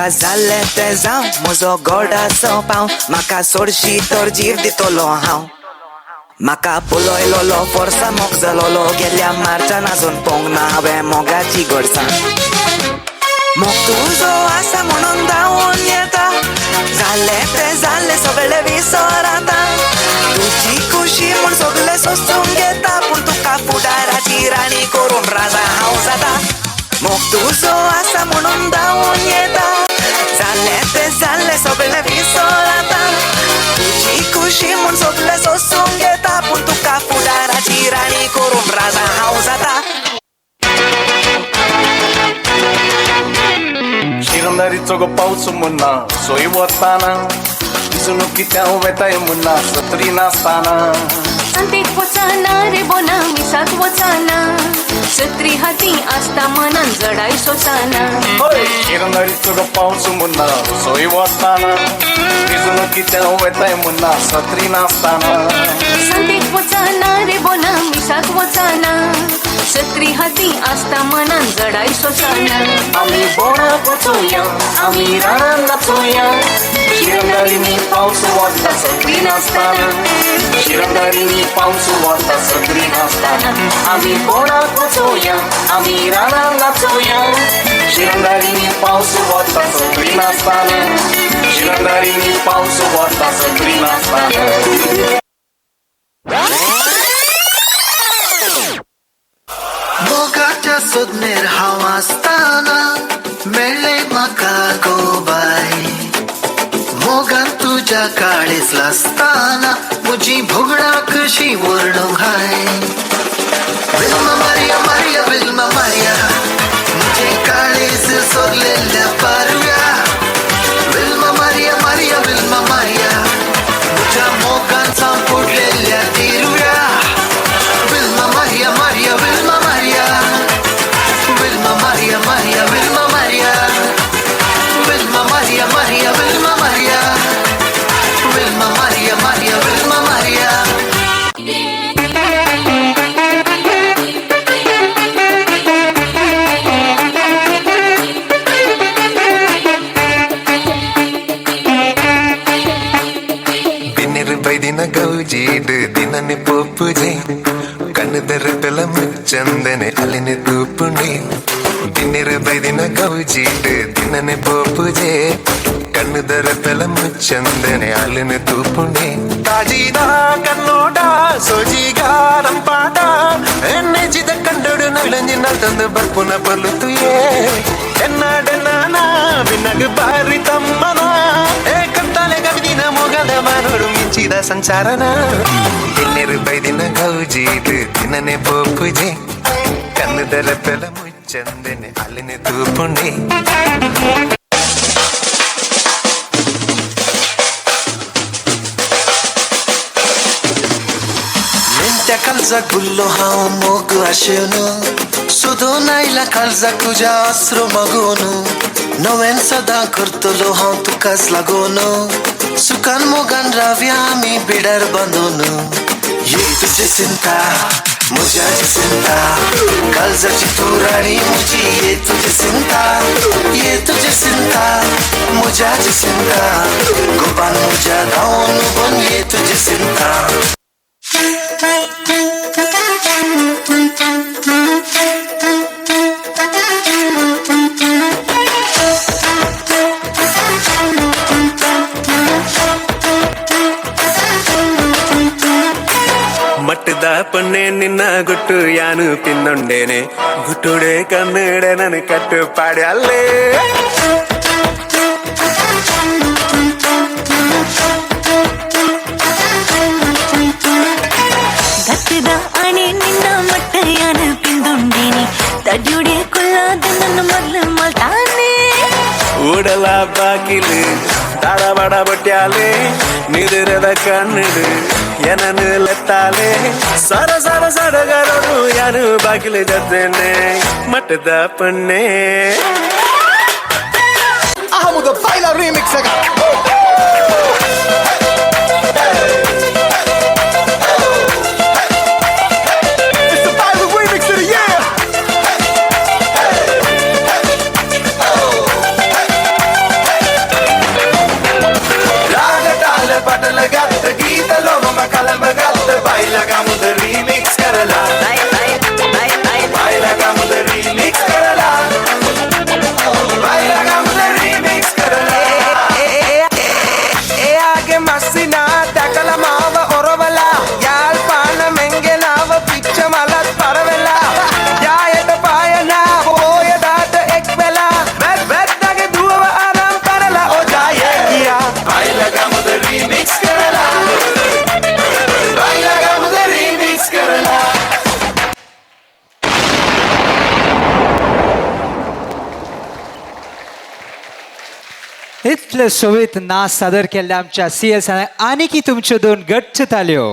जालें तें जावं म्हजो गोडाचो पांव म्हाका सोडशी तर जीव दितलो हांव म्हाका पळयलोलो फोर्सा मोग जालोलो गेल्या मार्चान आजून पोंग ना हांवें मोगाची गोडसाण मोग तुजो आसा म्हणून धांवून येता जालें तें जालें सगळें विसर आतां तुजी खुशी म्हूण सगळें सोंसून घेता पूण तुका फुडाराची राणी करून राजा हांव जाता मोग तुजो आसा म्हणून धांवून येता जालें तें जालें सगळें विसर आतां तुजी खुशी म्हूण सगळें सोंसून घेता पूण तुका फुडाराची राणी करून राजा हांव जाता शिरंदारीचो गो पावस म्हणना सोय वताना दिसून कित्या वेताय म्हणना सत्री नासताना अंतेक वचना रे बोना मिसाक वचना सत्री हाती आसता मनान जडाय सोचाना शिरंदारीचो गो पावस म्हणना सोय वताना दिसून कित्या वेताय म्हणना सत्री नासताना अंतेक वचना रे बोना मिसाक वचना सत्री हाती आसता मनान जडाय सोचाना आमी बोणाक वचोया आमी रानान नाचोया शिरंदारीनी पावस वता सत्री नासताना शिरंदारीनी पावस वता सत्री नासताना आमी बोणाक वचोया आमी रानान नाचोया शिरंदारीनी पावस वता सत्री नासताना शिरंदारीनी पावस वता सत्री नासताना मोगाच्या सोदनेर हांव आसताना मेळ्ळें म्हाका गोबाय मोगान तुज्या काळीज लासताना म्हजी भोगडा कशी वर्णूंक हाय विल्मा मारिया मारिया विल्मा मारिया म्हजें काळीज सोरलेल्या पारुया विल्मा मारिया मारिया विल्मा मारिया म्हज्या मोगान सावन पडलेल्या तिरुया Vilma Maria Maria Vilma Maria Vilma Maria Maria Vilma Maria Vilma Maria Maria Vilma Maria Vilma Maria Maria Vilma Maria Binir baydina gaujeed dinane popuje ಕಣ್ಣದರ ಬೆಲ ಮುಚ್ಚಂದನೆ ಅಲ್ಲಿನ ತೂಪುಂಡಿ ದಿನ್ನಿರ ಬೈದಿನ ಗೌಜೀಟ್ ದಿನನೆ ಪೋಪುಜೆ ಕಣ್ಣದರ ಬೆಲ ಮುಚ್ಚಂದನೆ ಅಲ್ಲಿನ ತೂಪುಂಡಿ ತಾಜಿದ ಕನ್ನೋಡ ಸೋಜಿಗಾರಂ ಪಾಟ ಎನ್ನೆಜಿದ ಕಂಡೋಡು ನಳಂಜಿನ ತಂದು ಬರ್ಪುನ ಬಲ್ಲುತ್ತುಯೇ ಎನ್ನಾಡೆನ್ನಾನ ಬಿನ್ನಗ ಬಾರಿ ತಮ್ಮನ ಏಕಂತಾಲೆ ಗವಿದಿನ ಮೊಗದ ಮಾನೋಡು ಮಿಂಚಿದ ಸಂಚಾರನ ದಿನ್ನಿರ ಬೈದಿನ ಗೌಜೀಟ್ ದಿನನೆ ಪೋಪುಜೆ ಕಣ್ಣದರ ಬೆಲ ಮುಚ್ಚಂದನೆ ಅಲ್ಲಿನ ತೂಪುಂಡಿ त्या काळजाक गुल्लो हांव मोग आशेवन सोदून आयला काळजाक तुज्या अस्रो मागून नवेन सदां करतलो हांव तुकाच लागून सुखान मोगान रावया आमी बिडार बांदून ये तुजी चिंता म्हज्या चिंता काळजाची तूं राणी म्हजी ये तुजी चिंता म्हज्या चिंता गोपान म्हज्या गांवान उबोन ये तुजी चिंता ಮಟ್ಟದ ಪೊನ್ನೆ ನಿನ್ನ ಗುಟ್ಟು ಯಾನು ಪಿನ್ನೊಂಡೇನೆ ಗುಟ್ಟುಡೆ ಕನ್ನಡ ನನ್ನ ಕಟ್ಟು ಪಾಡ್ಯಲ್ಲೇ ಗಟ್ಟದ ಅಣೆ ನಿನ್ನ ಮಟ್ಟ ಯಾನು ಪಿಂದೊಂಡೇನೆ ತಡ್ಯುಡೆ ಕೊಲ್ಲಾದ ನನ್ನ ಮೊದಲು ಮಲ್ತಾನೆ ಊಡಲ ಬಾಕಿಲು ತಾಳಬಡ ಬಟ್ಯಾಲೆ ನಿದಿರದ ಕಣ್ಣುಡು ಏನನು ಲೆತ್ತಾಲೆ ಸರ ಸರ ಸಡಗರನು ಯಾನು ಬಾಗಿಲು ಜದ್ದೇನೆ ಮಟ್ಟದ ಪೊನ್ನೆ Ahmuda baila remix इतले सोबीत नाच सादर केल्ले आमच्या CS आणि की तुमच्यो दोन गच्च ताल्यो